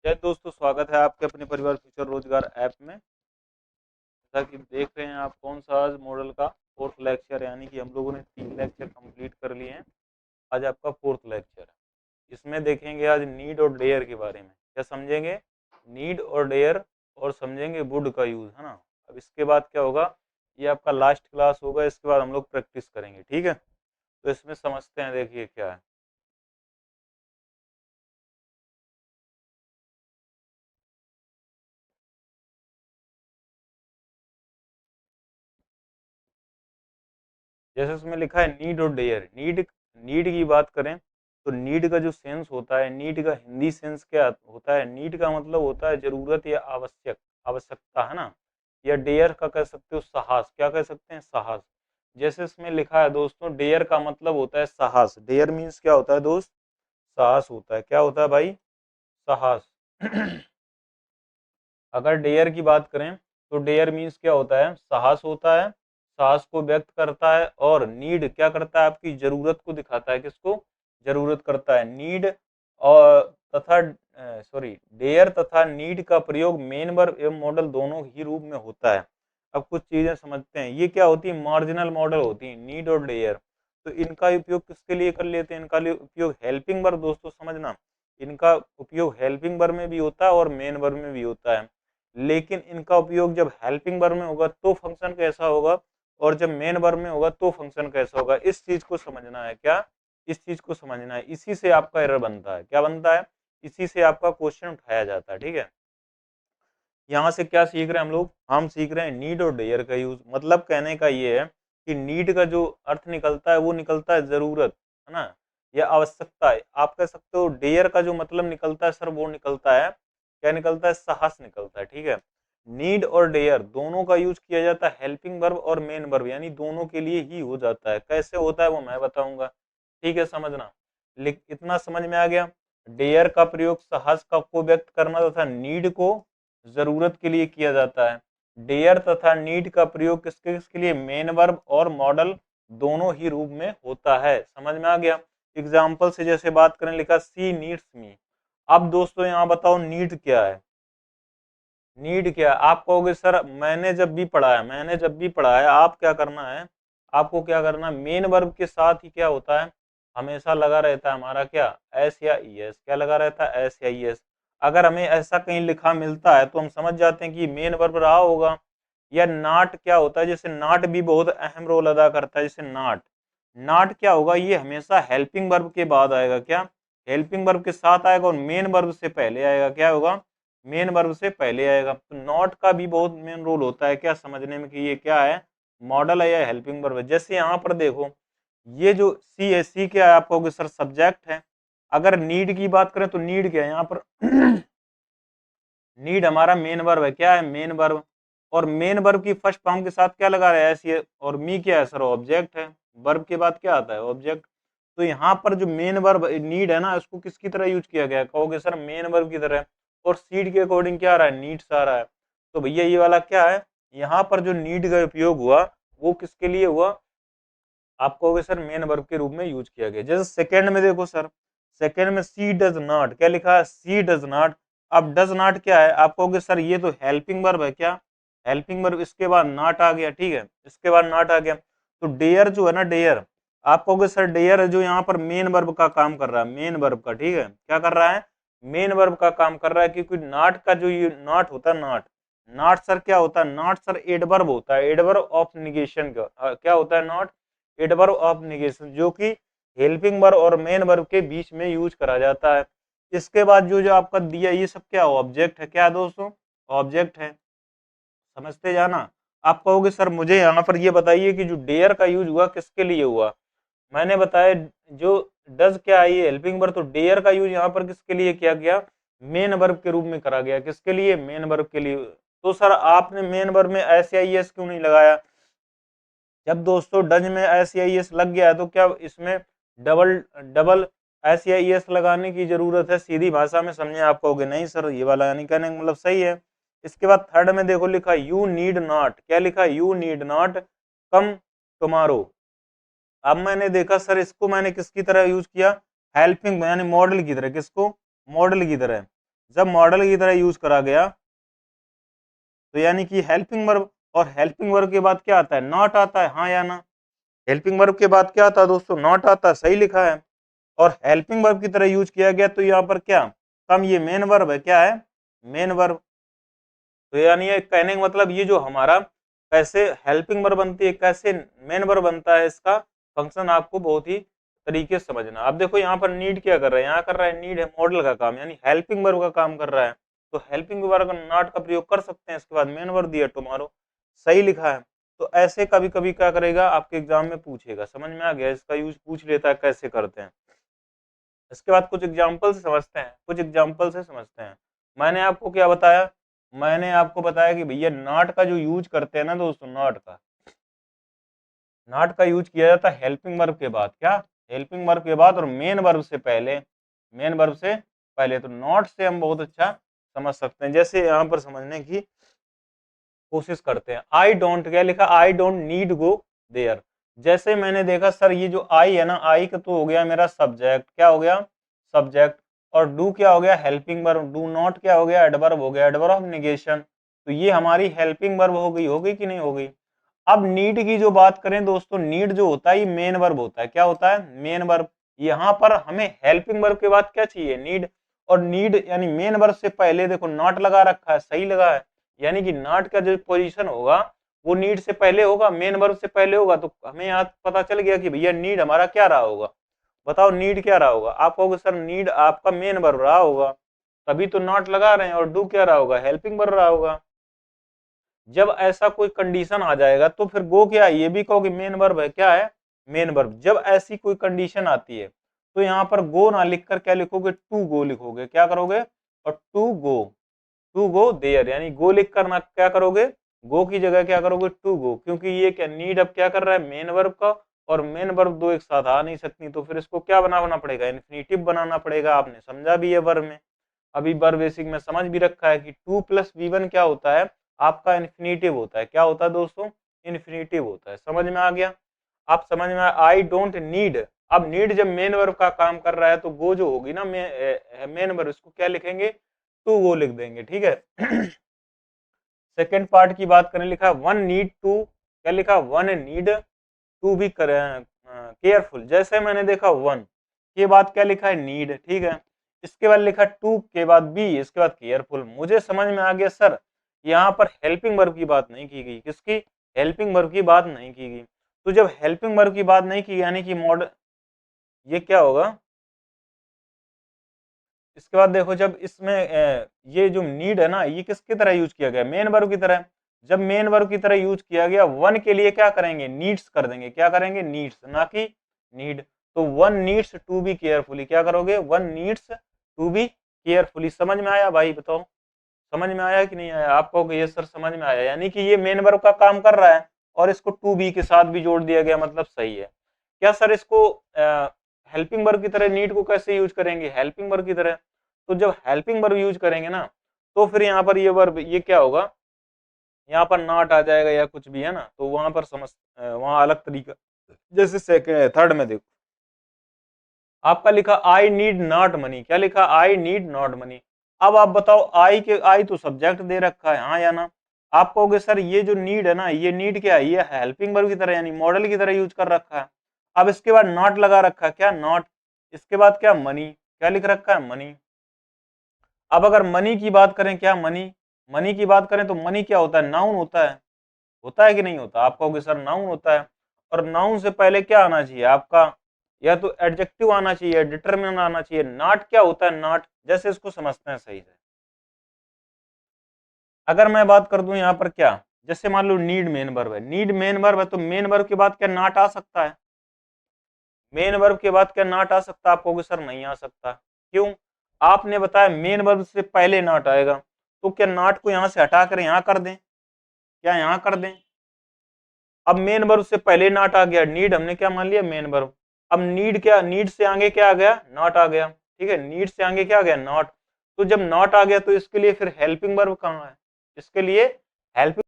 जय दोस्तों, स्वागत है आपके अपने परिवार फ्यूचर रोजगार ऐप में। जैसा कि देख रहे हैं आप, कौन सा आज मॉडल का फोर्थ लेक्चर, यानी कि हम लोगों ने 3 लेक्चर कंप्लीट कर लिए हैं। आज आपका फोर्थ लेक्चर है। इसमें देखेंगे आज नीड और डेयर के बारे में। क्या समझेंगे? नीड और डेयर, और समझेंगे वुड का यूज, है ना। अब इसके बाद क्या होगा, ये आपका लास्ट क्लास होगा। इसके बाद हम लोग प्रैक्टिस करेंगे, ठीक है। तो इसमें समझते हैं, देखिए क्या है। जैसे उसमें लिखा है नीड और डेयर। नीड, नीड की बात करें तो नीड का जो सेंस होता है, नीड का हिंदी सेंस क्या होता है? नीड का मतलब होता है जरूरत या आवश्यक, आवश्यकता, है ना। या डेयर का कह सकते हो साहस। क्या कह सकते हैं? साहस। जैसे इसमें लिखा है दोस्तों, डेयर का मतलब होता है साहस। डेयर मीन्स क्या होता है दोस्त? साहस होता है। क्या होता है भाई? साहस। अगर डेयर की बात करें तो डेयर मीन्स क्या होता है? साहस होता है। साहस को व्यक्त करता है। और नीड क्या करता है? आपकी जरूरत को दिखाता है। किसको? जरूरत करता है। नीड और तथा सॉरी, डेयर तथा नीड का प्रयोग मेन वर्ब एवं मॉडल दोनों ही रूप में होता है। अब कुछ चीजें समझते हैं। ये क्या होती है? मार्जिनल मॉडल होती है, नीड और डेयर। तो इनका उपयोग किसके लिए कर लेते हैं? इनका उपयोग हेल्पिंग वर्ब, दोस्तों समझना, इनका उपयोग हेल्पिंग वर्ब में भी होता है और मेन वर्ब में भी होता है। लेकिन इनका उपयोग जब हेल्पिंग वर्ब में होगा तो फंक्शन कैसा होगा, और जब मेन वर्ब में होगा तो फंक्शन कैसा होगा। इस चीज को समझना है। क्या? इस चीज को समझना है। इसी से आपका एरर बनता है। क्या बनता है? इसी से आपका क्वेश्चन उठाया जाता है, ठीक है। यहाँ से क्या सीख रहे हैं हम लोग? हम सीख रहे हैं नीड और डेयर का यूज। मतलब कहने का ये है कि नीड का जो अर्थ निकलता है वो निकलता है जरूरत, है ना, या आवश्यकता है। आप कह सकते हो डेयर का जो मतलब निकलता है सर, वो निकलता है, क्या निकलता है? साहस निकलता है, ठीक है। नीड और डेयर दोनों का यूज किया जाता है हेल्पिंग वर्ब और मेन वर्ब, यानी दोनों के लिए ही हो जाता है। कैसे होता है वो मैं बताऊंगा, ठीक है, समझना। इतना समझ में आ गया। डेयर का प्रयोग साहस का को व्यक्त करना तथा नीड को जरूरत के लिए किया जाता है। डेयर तथा नीड का प्रयोग किसके किसके लिए? मेन वर्ब और मॉडल दोनों ही रूप में होता है। समझ में आ गया। एग्जाम्पल से जैसे बात करें, लिखा सी नीड्स मी। अब दोस्तों यहाँ बताओ नीड क्या है? नीड क्या है? आप कहोगे सर मैंने जब भी पढ़ा है, मैंने जब भी पढ़ा है, आप क्या करना है, आपको क्या करना है, मेन वर्ब के साथ ही क्या होता है, हमेशा लगा रहता है हमारा क्या? एस या ई एस। क्या लगा रहता है? एस या ई एस। अगर हमें ऐसा कहीं लिखा मिलता है तो हम समझ जाते हैं कि मेन वर्ब रहा होगा। या नाट क्या होता है? जैसे नाट भी बहुत अहम रोल अदा करता है। जैसे नाट, नाट क्या होगा? ये हमेशा हेल्पिंग वर्ब के बाद आएगा। क्या? हेल्पिंग वर्ब के साथ आएगा और मेन वर्ब से पहले आएगा। क्या होगा? मेन वर्ब से पहले आएगा। तो नॉट का भी बहुत मेन रोल होता है क्या समझने में कि ये क्या है, मॉडल है या हेल्पिंग वर्ब है। जैसे यहाँ पर देखो, ये जो सी है, सी क्या है? आप कहोगे सर सब्जेक्ट है। अगर नीड की बात करें तो नीड क्या है यहाँ पर? नीड हमारा मेन वर्ब है। क्या है? Main verb. और मेन वर्ब की फर्स्ट फॉर्म के साथ क्या लगा रहा है? ऐसी। और मी क्या है सर? ऑब्जेक्ट है। वर्ब के बाद क्या आता है? ऑब्जेक्ट। तो यहाँ पर जो मेन वर्ब नीड है ना, उसको किसकी तरह यूज किया गया है? कहोगे सर मेन वर्ब की तरह। और सीड के अकॉर्डिंग क्या आ रहा है? नीड्स आ रहा है। तो भैया ये वाला क्या है? यहाँ पर जो नीड का उपयोग हुआ वो किसके लिए हुआ? आप कहोगे सर मेन वर्ब के रूप में यूज किया गया। जैसे सेकंड में देखो सर, सेकंड में सी डज नॉट। क्या लिखा है? सी डज नॉट। अब डज नॉट क्या है? आप कहोगे सर ये तो हेल्पिंग वर्ब है। क्या? Helping verb. इसके बाद नॉट आ गया, ठीक है, इसके बाद नॉट आ गया। तो डेयर जो है ना, डेयर, आप कहोगे सर डेयर है जो यहाँ पर मेन वर्ब का काम कर रहा है, मेन वर्ब का, ठीक है, क्या कर रहा है? मेन वर्ब का काम कर रहा है। क्योंकि नॉट का जो ये नॉट होता है, नॉट, नॉट सर क्या होता है? नॉट सर एडवर्ब होता है, एडवर्ब ऑफ निगेशन का। क्या होता है? नॉट एडवर्ब ऑफ निगेशन, जो कि हेल्पिंग वर्ब और मेन वर्ब के बीच में यूज करा जाता है। इसके बाद जो जो आपका दिया, ये सब क्या? ऑब्जेक्ट है। क्या है दोस्तों? ऑब्जेक्ट है। समझते जाना। आप कहोगे सर मुझे यहाँ पर ये बताइए कि जो डेयर का यूज हुआ किसके लिए हुआ? मैंने बताया जो डज क्या है, ये हेल्पिंग वर्ब। तो डेयर का यूज यहाँ पर किसके लिए किया गया? मेन वर्ब के रूप में करा गया। किसके लिए? मेन वर्ब के लिए। तो सर आपने मेन वर्ब में एस या ई एस क्यों नहीं लगाया? जब दोस्तों डज में एस या ई एस लग गया है तो क्या इसमें डबल डबल एस या ई एस लगाने की जरूरत है? सीधी भाषा में समझे। आप कहोगे नहीं सर ये वाला यानी कहने का मतलब सही है। इसके बाद थर्ड में देखो लिखा यू नीड नॉट। क्या लिखा? You need not come tomorrow. अब मैंने देखा सर इसको मैंने किसकी तरह यूज किया? हेल्पिंग यानी मॉडल की तरह। किसको? मॉडल की तरह। जब मॉडल की तरह यूज करा गया तो यानी कि हेल्पिंग वर्ब, और हेल्पिंग वर्ब के बाद क्या आता है, नॉट आता है, हाँ या ना। हेल्पिंग वर्ब के बाद क्या आता है दोस्तों, नॉट आता है, सही लिखा है। और हेल्पिंग वर्ब की तरह यूज किया गया तो यहाँ पर क्या, कम, ये मेन वर्ब है, क्या है, मेन वर्ब। तो यानी ये कहने का मतलब ये जो हमारा कैसे हेल्पिंग वर्ब बनती है, कैसे मेन वर्ब बनता है, इसका फंक्शन आपको बहुत ही तरीके से समझना। अब देखो यहाँ पर नीड क्या कर रहा है, यहाँ कर रहा है नीड है मॉडल का काम, यानी हेल्पिंग वर्ब का काम कर रहा है। तो हेल्पिंग वर्ब का नॉट का प्रयोग कर सकते हैं, इसके बाद मेन वर्ब दिया टुमारो, सही लिखा है। तो ऐसे कभी कभी क्या करेगा, आपके एग्जाम में पूछेगा, समझ में आ गया, इसका यूज पूछ लेता है कैसे करते हैं। इसके बाद कुछ एग्जाम्पल से समझते हैं, कुछ एग्जाम्पल से समझते हैं। मैंने आपको क्या बताया, मैंने आपको बताया कि भैया नॉट का जो यूज करते हैं ना दोस्तों, नॉट का यूज किया जाता है हेल्पिंग वर्ब के बाद, क्या, हेल्पिंग वर्ब के बाद और मेन वर्ब से पहले, मेन वर्ब से पहले। तो नॉट से हम बहुत अच्छा समझ सकते हैं। जैसे यहाँ पर समझने की कोशिश करते हैं, आई डोंट, क्या लिखा, I don't need go there. जैसे मैंने देखा सर ये जो आई है ना, आई का तो हो गया मेरा सब्जेक्ट, क्या हो गया, सब्जेक्ट, और डू क्या हो गया, हेल्पिंग वर्ब, डू नॉट क्या हो गया, एडवर्ब हो गया, एडवर्ब ऑफ नेगेशन। तो ये हमारी हेल्पिंग वर्ब हो गई कि नहीं हो गई। अब नीड की जो बात करें दोस्तों, नीड जो होता है ये मेन वर्ब होता है, क्या होता है, मेन वर्ब। यहाँ पर हमें हेल्पिंग वर्ब के बाद क्या चाहिए, नीड। और नीड यानी मेन वर्ब से पहले देखो नॉट लगा रखा है, सही लगा है, यानी कि नॉट का जो पोजीशन होगा वो नीड से पहले होगा, मेन वर्ब से पहले होगा। तो हमें यहाँ पता चल गया कि भैया नीड हमारा क्या रहा होगा, बताओ नीड क्या रहा होगा। आप कहोगे सर नीड आपका मेन वर्ब रहा होगा, तभी तो नॉट लगा रहे हैं, और डू क्या रहा होगा, हेल्पिंग वर्ब रहा होगा। जब ऐसा कोई कंडीशन आ जाएगा तो फिर गो क्या है, ये भी कहोगे मेन वर्ब है, क्या है, मेन वर्ब। जब ऐसी कोई कंडीशन आती है तो यहाँ पर गो ना लिखकर क्या लिखोगे, टू गो लिखोगे, क्या करोगे, और टू गो देयर, यानी गो लिख कर ना क्या करोगे, गो की जगह क्या करोगे, टू गो, क्योंकि ये क्या नीड अब क्या कर रहा है, मेन वर्ब का, और मेन वर्ब दो एक साथ आ नहीं सकती, तो फिर इसको क्या बनाना पड़ेगा, इन्फिनिटिव बनाना पड़ेगा। आपने समझा भी है वर्ब में, अभी वर्ब बेसिक में समझ भी रखा है कि टू प्लस वी1 क्या होता है, आपका इन्फिनिटिव होता है, क्या होता है दोस्तों, इन्फिनिटिव होता है। समझ में आ गया, आप समझ में आया, आई डोंट नीड। अब नीड जब मेन वर्ब का काम कर रहा है तो गो जो होगी ना मेन वर्ब, इसको क्या लिखेंगे, टू गो लिख देंगे, ठीक है। सेकेंड पार्ट की बात करें, लिखा वन नीड टू, क्या लिखा, one need to be careful. जैसे मैंने देखा वन के बाद क्या लिखा है, नीड, ठीक है, इसके बाद लिखा टू के बाद बी, इसके बाद केयरफुल। मुझे समझ में आ गया सर, यहाँ पर हेल्पिंग वर्ब की बात नहीं की गई, किसकी, हेल्पिंग वर्ब की बात नहीं की गई। तो जब हेल्पिंग वर्ब की बात नहीं की, यानी कि मॉडल, ये क्या होगा, इसके बाद देखो जब इसमें ये जो नीड है ना, ये किसकी तरह यूज किया गया, मेन वर्ब की तरह। जब मेन वर्ब की तरह यूज किया गया, वन के लिए क्या करेंगे, नीड्स कर देंगे, क्या करेंगे, नीड्स, ना कि नीड। तो one needs to be carefully, क्या करोगे, one needs to be carefully. समझ में आया भाई, बताओ समझ में आया कि नहीं आया। आप कहोगे ये सर समझ में आया, यानी कि ये मेन वर्ब का काम कर रहा है और इसको टू बी के साथ भी जोड़ दिया गया, मतलब सही है। क्या सर इसको हेल्पिंग वर्ब की तरह नीड को कैसे यूज करेंगे, हेल्पिंग वर्ब की तरह। तो जब हेल्पिंग वर्ब यूज करेंगे ना, तो फिर यहाँ पर ये वर्ब ये क्या होगा, यहाँ पर नॉट आ जाएगा या कुछ भी है ना, तो वहां पर वहां अलग तरीका। जैसे सेकंड थर्ड में देखो, आपका लिखा आई नीड नॉट मनी, क्या लिखा, आई नीड नॉट मनी। अब आप बताओ, आई तो सब्जेक्ट दे रखा है, हाँ या ना। आप कहोगे सर ये जो नीड है ना, ये नीड क्या है, ये हेल्पिंग वर्ब की तरह यानी मॉडल की तरह यूज कर रखा है। अब इसके बाद नॉट लगा रखा है, क्या, नॉट, इसके बाद क्या, मनी, क्या लिख रखा है, मनी। अब अगर मनी की बात करें, क्या, मनी, मनी की बात करें तो मनी क्या होता है, नाउन होता है कि नहीं होता। आप कहोगे सर नाउन होता है, और नाउन से पहले क्या आना चाहिए आपका, या तो एडजेक्टिव आना चाहिए, डिटरमिनर आना चाहिए। नॉट क्या होता है, नॉट, जैसे इसको समझते हैं सही से। अगर मैं बात कर दूं यहाँ पर क्या, जैसे मान लो नीड मेन वर्ब है, नीड मेन वर्ब है, तो मेन वर्ब के बाद क्या नॉट आ सकता है, मेन वर्ब के बाद क्या नॉट आ सकता है। आप कहोगे सर नहीं आ सकता, क्यों, आपने बताया मेन वर्ब से पहले नॉट आएगा, तो क्या नॉट को यहाँ से हटा कर यहाँ कर दें, क्या यहाँ कर दें। अब मेन वर्ब से पहले नॉट आ गया, नीड हमने क्या मान लिया, मेन वर्ब। अब नीड क्या, नीड से आगे क्या आ गया, नॉट आ गया, ठीक है, नीड से आगे क्या आ गया, नॉट। तो जब नॉट आ गया तो इसके लिए फिर हेल्पिंग वर्ब कहाँ है, इसके लिए हेल्पिंग